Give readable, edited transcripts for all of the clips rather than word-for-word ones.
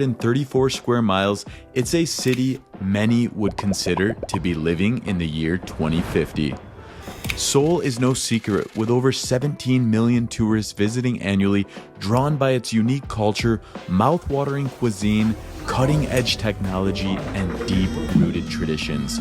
34 square miles, it's a city many would consider to be living in the year 2050. Seoul is no secret, with over 17 million tourists visiting annually, drawn by its unique culture, mouth-watering cuisine, cutting-edge technology, and deep-rooted traditions.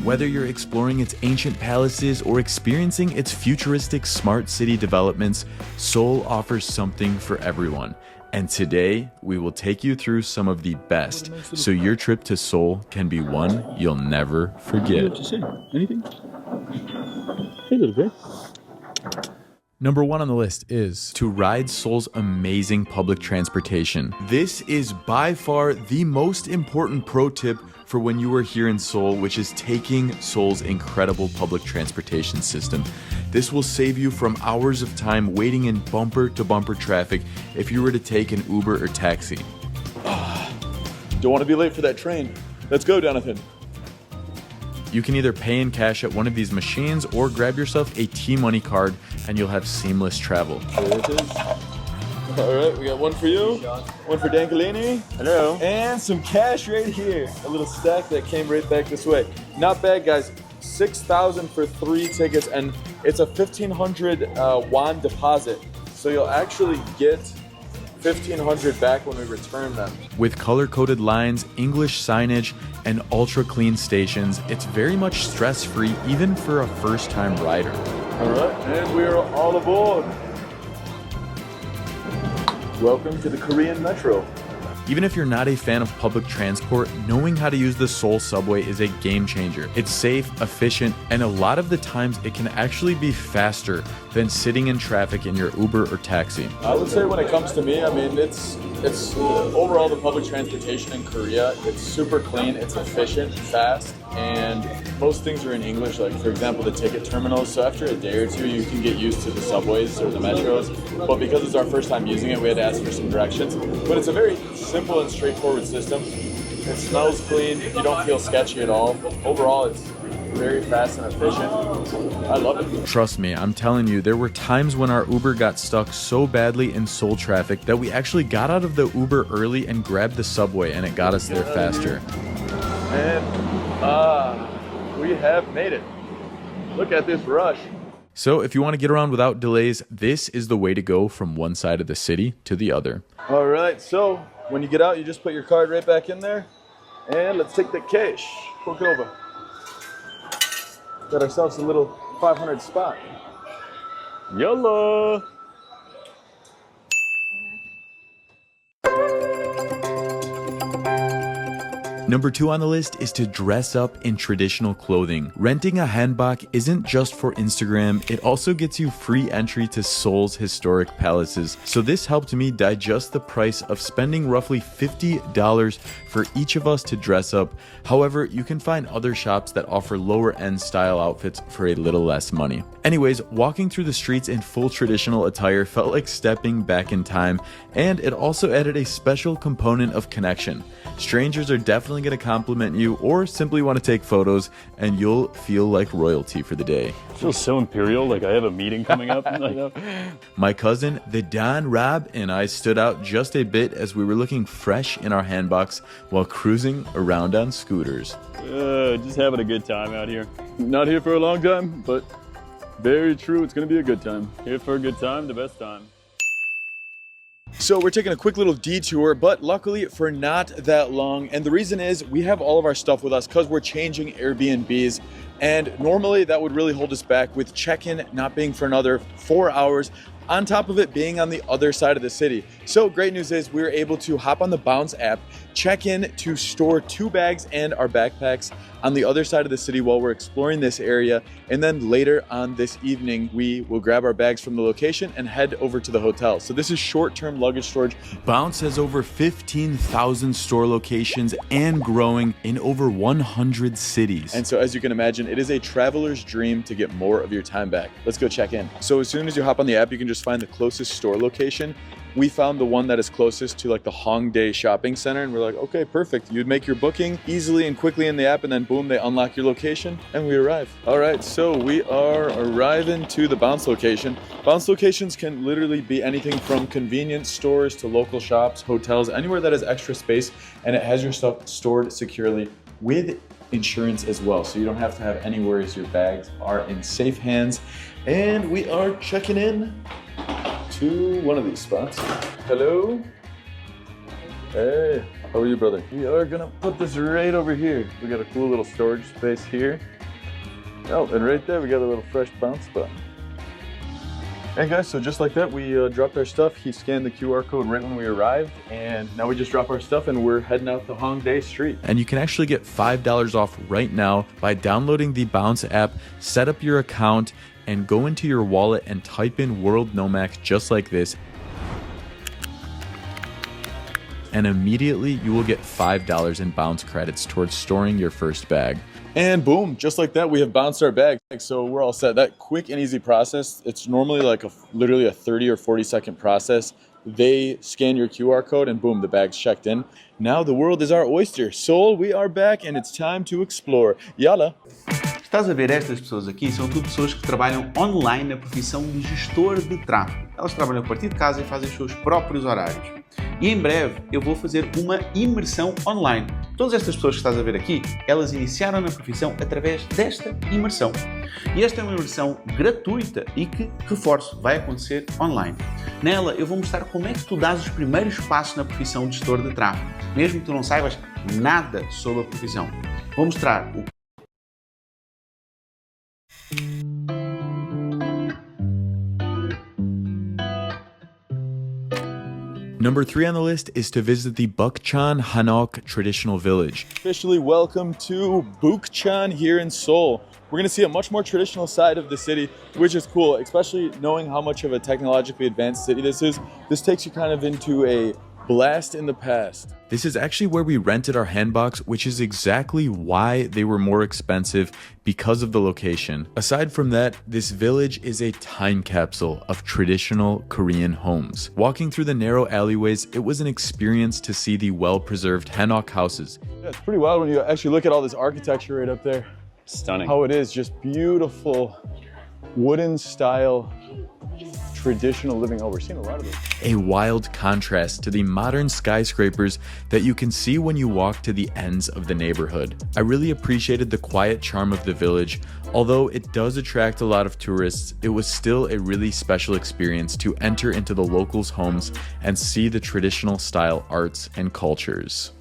Whether you're exploring its ancient palaces or experiencing its futuristic smart city developments, Seoul offers something for everyone. And today, we will take you through some of the best, so your trip to Seoul can be one you'll never forget. What did you say? Anything? Hey, little bit. Number 1 on the list is to ride Seoul's amazing public transportation. This is by far the most important pro tip for when you are here in Seoul, which is taking Seoul's incredible public transportation system. This will save you from hours of time waiting in bumper-to-bumper traffic if you were to take an Uber or taxi. Don't want to be late for that train. Let's go, Jonathan. You can either pay in cash at one of these machines or grab yourself a T-Money card and you'll have seamless travel. There it is. All right, we got one for you, one for Dankalini. Hello. And some cash right here. A little stack that came right back this way. Not bad, guys. 6,000 for 3 tickets, and it's a 1,500 won deposit. So you'll actually get 1,500 back when we return them. With color-coded lines, English signage, and ultra-clean stations, it's very much stress-free even for a first-time rider. All right, and we're all aboard. Welcome to the Korean Metro. Even if you're not a fan of public transport, knowing how to use the Seoul subway is a game changer. It's safe, efficient, and a lot of the times it can actually be faster than sitting in traffic in your Uber or taxi. I would say when it comes to me, I mean, it's overall the public transportation in Korea, it's super clean, it's efficient, fast, and most things are in English, like for example, the ticket terminals. So after a day or two, you can get used to the subways or the metros. But because it's our first time using it, we had to ask for some directions. But it's a very simple and straightforward system. It smells clean, you don't feel sketchy at all. Overall, it's very fast and efficient. I love it. Trust me, I'm telling you, there were times when our Uber got stuck so badly in Seoul traffic that we actually got out of the Uber early and grabbed the subway, and it got us there faster. And we have made it. Look at this rush. So if you want to get around without delays, this is the way to go from one side of the city to the other. All right, so when you get out, you just put your card right back in there. And let's take the cash. Poke over. Got ourselves a little 500 spot. YOLO! Number 2 on the list is to dress up in traditional clothing. Renting a hanbok isn't just for Instagram, it also gets you free entry to Seoul's historic palaces. So this helped me digest the price of spending roughly $50 for each of us to dress up. However, you can find other shops that offer lower end style outfits for a little less money. Anyways, walking through the streets in full traditional attire felt like stepping back in time, and it also added a special component of connection. Strangers are definitely going to compliment you or simply want to take photos, and you'll feel like royalty for the day. I feel so imperial, like I have a meeting coming up. My cousin, the Don Rob, and I stood out just a bit as we were looking fresh in our handbox while cruising around on scooters. Just having a good time out here. Not here for a long time, but very true, it's going to be a good time. Here for a good time, the best time. So we're taking a quick little detour, but luckily for not that long. And the reason is we have all of our stuff with us because we're changing Airbnbs. And normally that would really hold us back with check-in not being for another 4 hours, on top of it being on the other side of the city. So great news is we were able to hop on the Bounce app, check in to store 2 bags and our backpacks on the other side of the city while we're exploring this area. And then later on this evening, we will grab our bags from the location and head over to the hotel. So this is short-term luggage storage. Bounce has over 15,000 store locations and growing in over 100 cities. And so as you can imagine, it is a traveler's dream to get more of your time back. Let's go check in. So as soon as you hop on the app, you can just find the closest store location. We found the one that is closest to like the Hongdae shopping center, and we're like, okay, perfect. You'd make your booking easily and quickly in the app, and then boom, they unlock your location, and we arrive. All right, so we are arriving to the bounce location. Bounce locations can literally be anything from convenience stores to local shops, hotels, anywhere that has extra space, and it has your stuff stored securely with insurance as well, so you don't have to have any worries. Your bags are in safe hands. And we are checking in to one of these spots. Hello. Hey, how are you, brother? We are gonna put this right over here. We got a cool little storage space here. Oh, and right there we got a little fresh bounce spot. Hey guys, so just like that, we dropped our stuff. He scanned the QR code right when we arrived, and now we just drop our stuff and we're heading out to Hongdae Street. And you can actually get $5 off right now by downloading the Bounce app, set up your account, and go into your wallet and type in World Nomax just like this. And immediately you will get $5 in Bounce credits towards storing your first bag. And boom, just like that, we have bounced our bag. So we're all set. That quick and easy process, it's normally like literally a 30 or 40 second process. They scan your QR code and boom, the bag's checked in. Now the world is our oyster. Seoul, we are back and it's time to explore. Yalla! Estás a ver, estas pessoas aqui são tudo pessoas que trabalham online na profissão de gestor de tráfego. Elas trabalham a partir de casa e fazem os seus próprios horários. E em breve eu vou fazer uma imersão online. Todas estas pessoas que estás a ver aqui, elas iniciaram na profissão através desta imersão. E esta é uma imersão gratuita e que, reforço, vai acontecer online. Nela eu vou mostrar como é que tu dás os primeiros passos na profissão de gestor de tráfego, mesmo que tu não saibas nada sobre a profissão. Vou mostrar o Number 3 on the list is to visit the Bukchon Hanok traditional village. Officially welcome to Bukchon here in Seoul. We're gonna see a much more traditional side of the city, which is cool, especially knowing how much of a technologically advanced city this is. This takes you kind of into a blast in the past. This is actually where we rented our hanboks, which is exactly why they were more expensive, because of the location. Aside from that, this village is a time capsule of traditional Korean homes. Walking through the narrow alleyways, it was an experience to see the well-preserved Hanok houses. Yeah, it's pretty wild when you actually look at all this architecture right up there. Stunning. How it is, just beautiful wooden style traditional living. Oh, we're seeing a lot of it. A wild contrast to the modern skyscrapers that you can see when you walk to the ends of the neighborhood. I really appreciated the quiet charm of the village. Although it does attract a lot of tourists, it was still a really special experience to enter into the locals' homes and see the traditional style arts and cultures.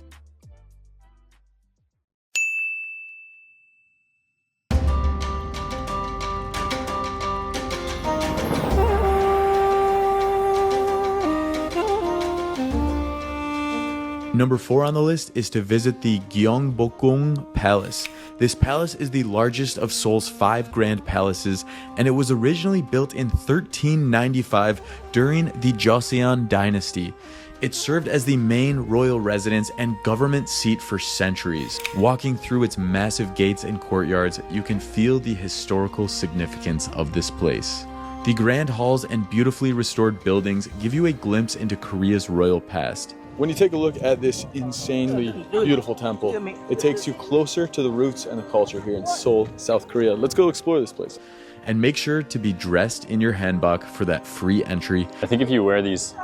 Number 4 on the list is to visit the Gyeongbokgung Palace. This palace is the largest of Seoul's 5 grand palaces, and it was originally built in 1395 during the Joseon dynasty. It served as the main royal residence and government seat for centuries. Walking through its massive gates and courtyards, you can feel the historical significance of this place. The grand halls and beautifully restored buildings give you a glimpse into Korea's royal past. When you take a look at this insanely beautiful temple, it takes you closer to the roots and the culture here in Seoul, South Korea. Let's go explore this place. And make sure to be dressed in your hanbok for that free entry. I think if you wear these,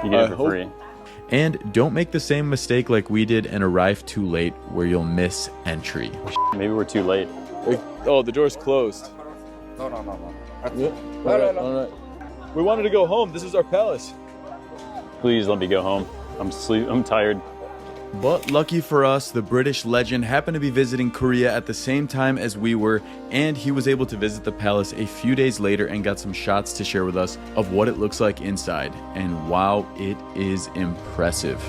you get it for free. And don't make the same mistake like we did and arrive too late where you'll miss entry. Maybe we're too late. Oh, the door's closed. No. Yeah. All right. We wanted to go home. This is our palace. Please let me go home. I'm tired. But lucky for us, the British legend happened to be visiting Korea at the same time as we were, and he was able to visit the palace a few days later and got some shots to share with us of what it looks like inside. And wow, it is impressive.